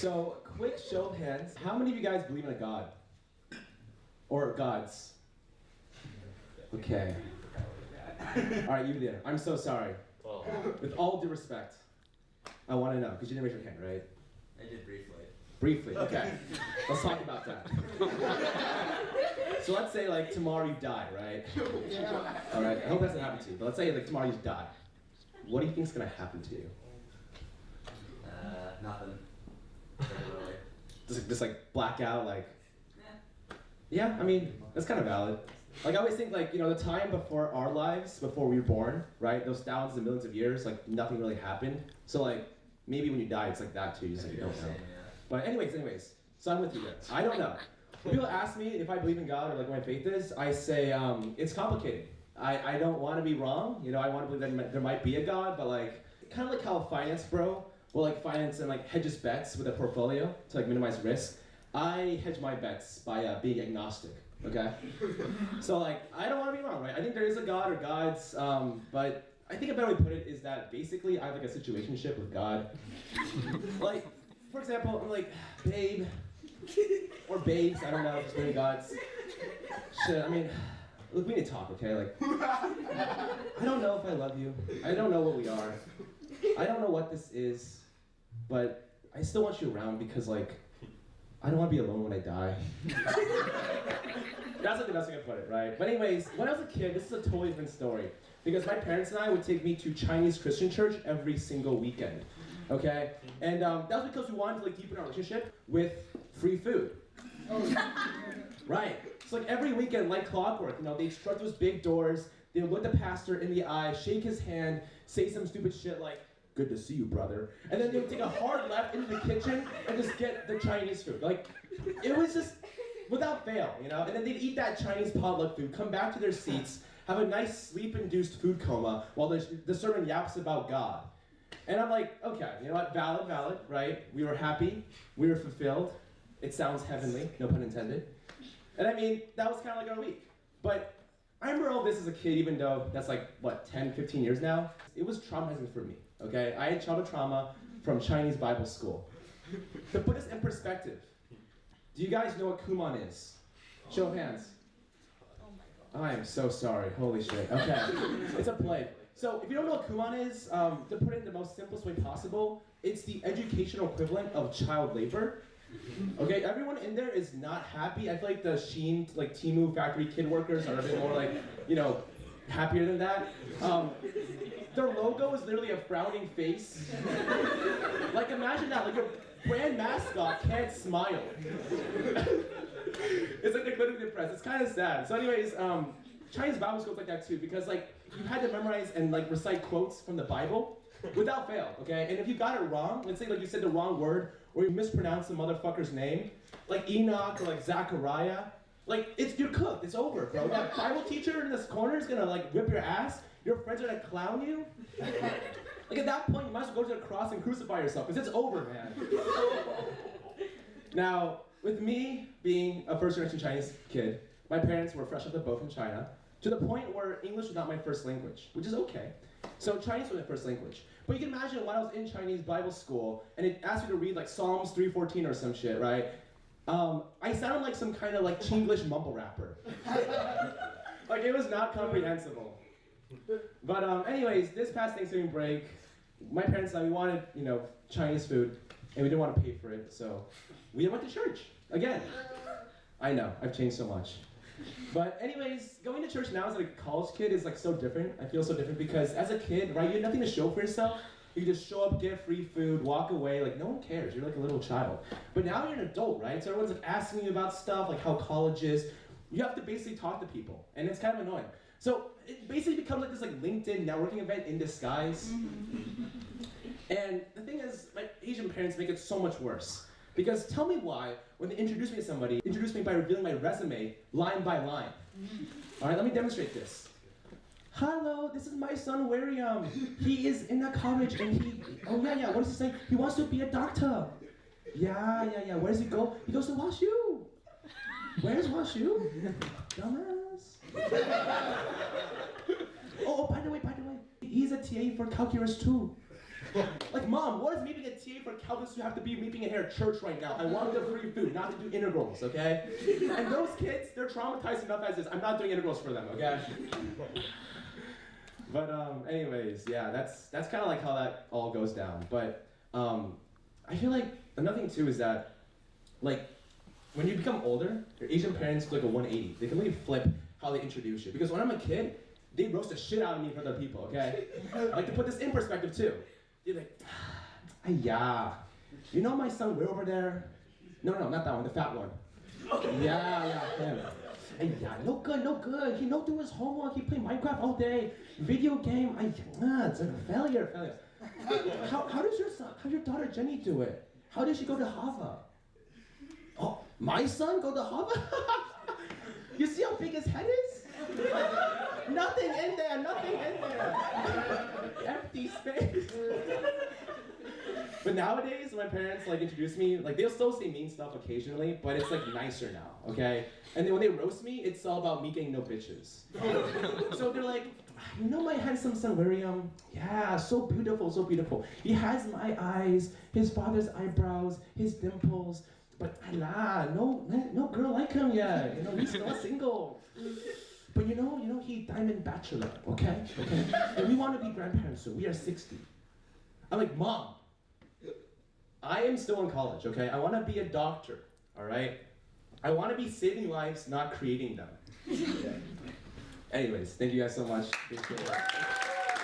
So, quick show of hands. How many of you guys believe in a God? Or gods? Okay. Alright, you there. I'm so sorry. With all due respect, I want to know, because you didn't raise your hand, right? I did briefly. Briefly, okay. Let's talk about that. So let's say like tomorrow you die, right? Yeah. Alright, I hope that doesn't happen to you, but let's say like tomorrow you die. What do you think is going to happen to you? Nothing. Really. Just like blackout, like... Yeah. Yeah, I mean, that's kind of valid. Like I always think like, you know, the time before our lives, before we were born, right? Those thousands and millions of years, like nothing really happened. So like, maybe when you die, it's like that too, you just like, you don't know. But anyways, so I'm with you there. I don't know. When people ask me if I believe in God or like what my faith is, I say it's complicated. I don't want to be wrong. You know, I want to believe that there might be a God, but like, kind of like how a finance bro will like finance and like hedges bets with a portfolio to like minimize risk. I hedge my bets by being agnostic, okay? So like, I don't want to be wrong, right? I think there is a God or gods, but I think a better way to put it is that basically I have like a situationship with God. Like, for example, I'm like, babe, or babes, I don't know if it's really gods. Shit, I mean, look, we need to talk, okay? Like, I don't know if I love you. I don't know what we are. I don't know what this is, but I still want you around because like, I don't want to be alone when I die. That's like the best way to put it, right? But anyways, when I was a kid, this is a totally different story. Because my parents and I would take me to Chinese Christian church every single weekend, okay? And that was because we wanted to like deepen our relationship with free food. Right. So like every weekend, like clockwork, you know, they'd strut those big doors, they would look the pastor in the eye, shake his hand, say some stupid shit like, "Good to see you, brother." And then they would take a hard left into the kitchen and just get the Chinese food. Like, it was just without fail, you know? And then they'd eat that Chinese potluck food, come back to their seats, have a nice sleep-induced food coma while the sermon yaps about God. And I'm like, okay, you know what? Valid, right? We were happy, we were fulfilled. It sounds heavenly, no pun intended. And I mean, that was kind of like our week. But I remember all this as a kid, even though that's like, what, 10, 15 years now? It was traumatizing for me, okay? I had childhood trauma from Chinese Bible school. To put this in perspective, do you guys know what Kumon is? Show of hands. Oh my God. I am so sorry, holy shit. Okay, it's a plague. So if you don't know what Kumon is, to put it in the most simplest way possible, it's the educational equivalent of child labor. Okay, everyone in there is not happy. I feel like the Shein, like Temu factory kid workers are a bit more like, you know, happier than that. Their logo is literally a frowning face. Like imagine that, like your brand mascot can't smile. It's like they're clinically depressed. It's kind of sad. So anyways, Chinese Bible school's like that too, because like you had to memorize and like recite quotes from the Bible without fail, okay? And if you got it wrong, let's say like you said the wrong word or you mispronounced the motherfucker's name, like Enoch or like Zachariah, like you're cooked. It's over, bro. That Bible teacher in this corner is gonna like whip your ass. Your friends are gonna clown you. Like at that point, you might as well go to the cross and crucify yourself, because it's over, man. Now, with me being a first-generation Chinese kid, my parents were fresh off the boat from China, to the point where English was not my first language, which is okay. So Chinese was my first language. But you can imagine when I was in Chinese Bible school, and it asked me to read like Psalms 3:14 or some shit, right? I sounded like some kind of like Chinglish mumble rapper. Like it was not comprehensible. But anyways, this past Thanksgiving break, my parents and I, we wanted, you know, Chinese food, and we didn't want to pay for it, so we went to church, again. I know, I've changed so much. But anyways, going to church now as like a college kid is like so different. I feel so different because as a kid, right, you had nothing to show for yourself. You just show up, get free food, walk away, like no one cares, you're like a little child. But now you're an adult, right? So everyone's like asking you about stuff, like how college is. You have to basically talk to people, and it's kind of annoying. So it basically becomes like this like LinkedIn networking event in disguise. And the thing is, my Asian parents make it so much worse. Because tell me why, when they introduce me to somebody, introduce me by revealing my resume line by line. All right, let me demonstrate this. Hello, this is my son, William. He is in a college and what is he saying? He wants to be a doctor. Yeah, where does he go? He goes to WashU. Where's WashU? Dumbass. Oh, by the way, he's a TA for calculus too. Like, Mom, what does me being a TA for calculus you have to be me being here at church right now? I want the free food, not to do integrals, okay? And those kids, they're traumatized enough as is. I'm not doing integrals for them, okay? But anyways, yeah, that's kind of like how that all goes down. But I feel like another thing too is that, like, when you become older, your Asian parents do like a 180. They completely flip how they introduce you. Because when I'm a kid, they roast the shit out of me in front of other people, okay? Like, to put this in perspective too. They're like, yeah, you know my son way over there? No, not that one, the fat one. Yeah, him. And yeah, no good. He don't do his homework. He play Minecraft all day. Video game. It's like a failure. How does your daughter Jenny do it? How does she go to Harvard? Oh, my son go to Harvard? You see how big his head is? Nothing in there. Empty space. But nowadays, when my parents like introduce me, like they'll still say mean stuff occasionally, but it's like nicer now, okay? And then when they roast me, it's all about me getting no bitches. So they're like, you know my handsome son William? Yeah, so beautiful. He has my eyes, his father's eyebrows, his dimples, but no girl like him yet. You know, he's still single. But you know, he diamond bachelor, okay? And we want to be grandparents soon. We are 60. I'm like, Mom, I am still in college, okay? I want to be a doctor, all right? I want to be saving lives, not creating them. Anyways, thank you guys so much. Appreciate it.